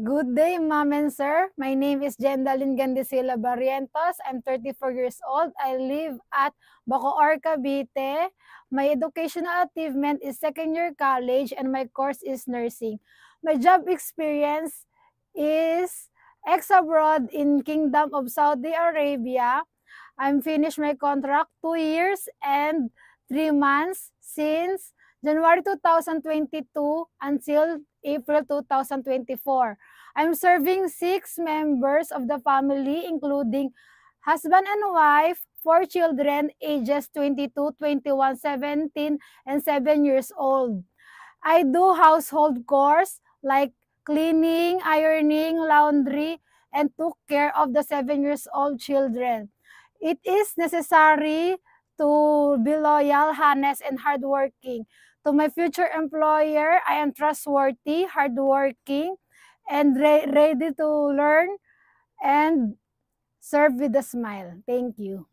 Good day, ma'am and sir. My name is Jendalyn Gandisila Barrientos. I'm 34 years old. I live at Bacoor, Cavite. My educational achievement is second year college and my course is nursing. My job experience is ex-abroad in Kingdom of Saudi Arabia. I'm finished my contract 2 years and 3 months since January 2022 until April 2024. I'm serving 6 members of the family, including husband and wife, 4 children, ages 22, 21, 17, and 7 years old. I do household chores like cleaning, ironing, laundry, and took care of the 7 years old children. It is necessary to be loyal, honest, and hardworking. To my future employer, I am trustworthy, hardworking, and ready to learn and serve with a smile. Thank you.